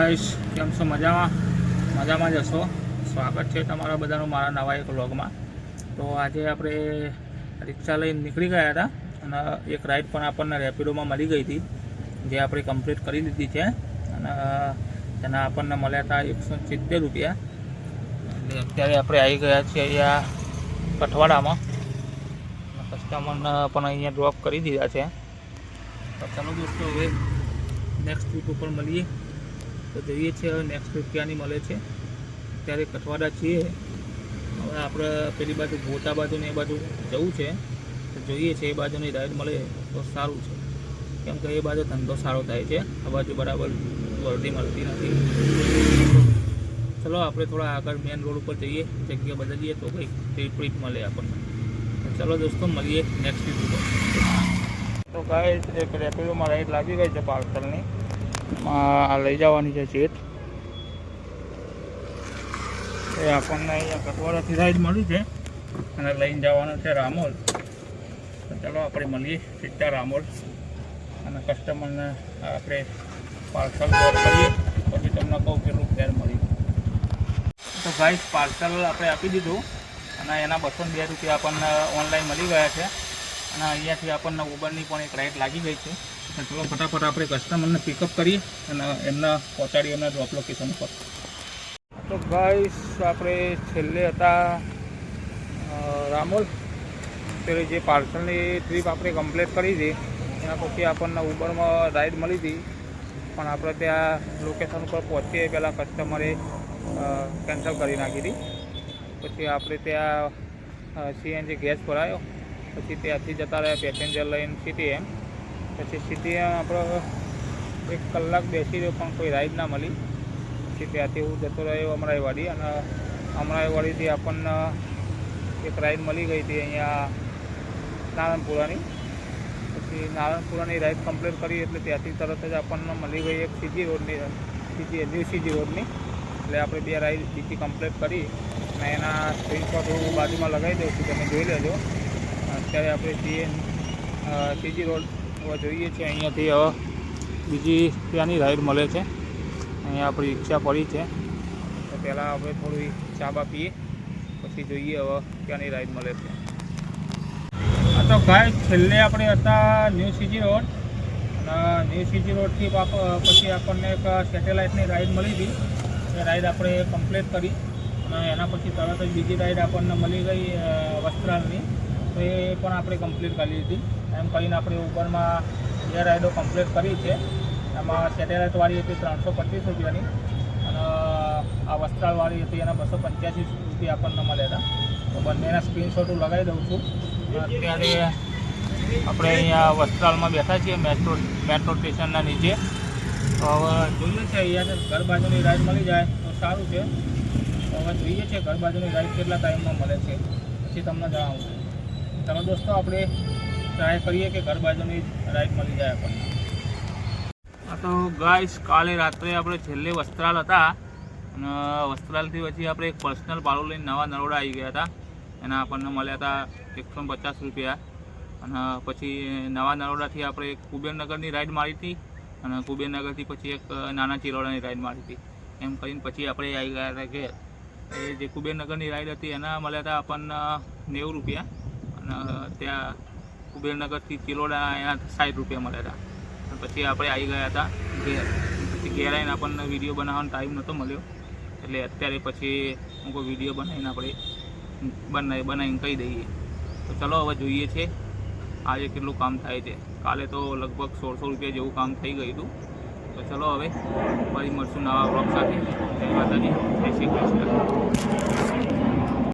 Guys, કેમ છો? મજામાં જ હશો. સ્વાગત છે તમારા બધાનું મારા નવા એક વ્લોગમાં. તો આજે આપણે રિક્ષા લઈને નીકળી ગયા હતા અને એક રાઈડ પણ આપણને રેપિડોમાં મળી ગઈ હતી, જે આપણે કમ્પ્લીટ કરી લીધી છે અને તેના આપણને મળ્યા હતા 170 રૂપિયા. એટલે અત્યારે આપણે આવી ગયા છીએ અહીંયા કઠવાડામાં. કસ્ટમરને પણ અહીંયા ડ્રોપ કરી દીધા છે. તો ચાલો દોસ્તો, હવે નેક્સ્ટ ટ્રીપ ઉપર મળીએ. તો જોઈએ છીએ હવે નેક્સ્ટ ટ્રીપ ક્યાંની મળે છે. અત્યારે કઠવાડા છીએ, હવે આપણે પેલી બાજુ ગોતા બાજુ ને એ બાજુ જવું છે. તો જોઈએ છીએ એ બાજુની રાઈડ મળે તો સારું છે, કેમ કે એ બાજુ ધંધો સારો થાય છે. આ બાજુ બરાબર વર્દી મળતી નથી. ચલો આપણે થોડા આગળ મેન રોડ ઉપર જઈએ, જગ્યા બદલીએ તો કંઈક ટ્રીપ મળે આપણને. ચલો દોસ્તો, મળીએ નેક્સ્ટ ટ્રીપ ઉપર. તો ગાઈસ, એક રેપિડોમાં રાઈડ લાગી ગઈ છે પાર્સલની. આ લઈ જવાની છે સીટ. એ આપણને અહીંયા કઠવાડાથી રાઈડ મળી છે અને લઈને જવાનું છે રામોલ. તો ચાલો આપણે મળીએ સીધા રામોલ અને કસ્ટમરને આપણે પાર્સલ ડ્રોપ કરીએ, પછી તમને કહું કેટલું ફેર મળી. તો ગાઈસ, પાર્સલ આપણે આપી દીધું અને એના 202 રૂપિયા આપણને ઓનલાઈન મળી ગયા છે. અને અહીંયાથી આપણને ઉબરની પણ એક રાઈડ લાગી ગઈ છે. ચલો ફટાફટ આપણે કસ્ટમરને પિકઅપ કરીએ અને એમને પહોંચાડીએ એમના ડ્રોપ લોકેશન પર. તો ગાઈસ, આપણે છેલ્લે હતા રામોલ. પેલી જે પાર્સલની ટ્રીપ આપણે કમ્પ્લીટ કરી હતી એના પછી આપણને ઉબરમાં રાઈડ મળી હતી, પણ આપણે ત્યાં લોકેશન ઉપર પહોંચીએ પહેલાં કસ્ટમરે કેન્સલ કરી નાખી હતી. પછી આપણે ત્યાં CNG ગેસ ભરાયો, પછી ત્યાંથી જતા રહ્યા પેસેન્જર લઈને CTM. પછી CTM આપણો 1 કલાક બેસી રહ્યો પણ કોઈ રાઈડ ના મળી. પછી ત્યાંથી હું જતો રહ્યો અમરાઈવાડી અને અમરાઈવાડીથી આપણને એક રાઈડ મળી ગઈ હતી અહીંયા નારણપુરાની. પછી નારણપુરાની રાઈડ કમ્પ્લીટ કરી એટલે ત્યાંથી તરત જ આપણને મળી ગઈ એક ન્યૂ CG રોડની. એટલે આપણે 2 રાઈડ બીજી કમ્પ્લીટ કરી અને એના સ્ક્રીનશોટ હું બાજુમાં લગાવી દઉં છું, તમે જોઈ લેજો. અત્યારે આપણે CG રોડ હવે જોઈએ છીએ. અહીંયાથી હવે બીજી ત્યાંની રાઈડ મળે છે. અહીંયા આપણી રિક્ષા પડી છે, તો પહેલાં આપણે થોડી ચા બા પીએ, પછી જોઈએ હવે ત્યાંની રાઈડ મળે છે. આ તો ગાઈસ, છેલ્લે આપણે હતા ન્યૂ CG રોડ અને ન્યૂ CG રોડથી પછી આપણને એક સેટેલાઇટની રાઈડ મળી હતી. એ રાઈડ આપણે કમ્પ્લીટ કરી અને એના પછી તરત જ બીજી રાઈડ આપણને મળી ગઈ વસ્ત્રાલની. તો એ પણ આપણે કમ્પ્લીટ કરી લીધી. એમ કરીને આપણે ઉબરમાં 2 રાઈડો કમ્પ્લીટ કરી છે. એમાં સેટેલાઇટવાળી હતી 325 રૂપિયાની અને આ વસ્ત્રાલવાળી હતી એના 285 રૂપિયા આપણને મળ્યા હતા. તો બંનેના સ્ક્રીનશોટ હું લગાવી દઉં છું. અત્યારે આપણે અહીંયા વસ્ત્રાલમાં બેઠા છીએ મેટ્રો સ્ટેશનના નીચે. તો હવે જોઈએ છે અહીંયા ઘર બાજુની રાઈડ મળી જાય તો સારું છે. તો હવે જોઈએ છે ઘર બાજુની રાઈડ કેટલા ટાઈમમાં મળે છે, પછી તમને જણાવું. ચાલો દોસ્તો, આપણે ટ્રાય કરીએ કે ઘર બાજુની રાઈડ મળી જાય આપણને. આ તો ગાઈસ, કાલે રાત્રે આપણે છેલ્લે વસ્ત્રાલ હતા અને વસ્ત્રાલથી પછી આપણે એક પર્સનલ ભાડું લઈને નવા નરોડા આવી ગયા હતા. એના આપણને મળ્યા હતા 150 રૂપિયા. અને પછી નવા નરોડાથી આપણે એક કુબેરનગરની રાઈડ મારી હતી અને કુબેરનગરથી પછી એક નાના ચિલોડાની રાઈડ મારી હતી. એમ કરીને પછી આપણે આવી ગયા હતા ઘેર. એ જે કુબેરનગરની રાઈડ હતી એના મળ્યા હતા આપણને 90 રૂપિયા અને ત્યાં કુબેરનગરથી ચિલોડા એના 60 રૂપિયા મળ્યા હતા. પછી આપણે આવી ગયા હતા ઘેર. પછી ઘેર આવીને આપણને વિડીયો બનાવવાનો ટાઈમ નહોતો મળ્યો, એટલે અત્યારે પછી હું કોઈ વિડીયો બનાવીને આપણે બનાવીને કહી દઈએ. તો ચલો હવે જોઈએ છે આજે કેટલું કામ થાય છે. કાલે તો લગભગ 1600 રૂપિયા જેવું કામ થઈ ગયું હતું. તો ચલો હવે ફરી મળશું નવા વ્લોગ સાથે. જય માતાજી, જય શ્રી કૃષ્ણ.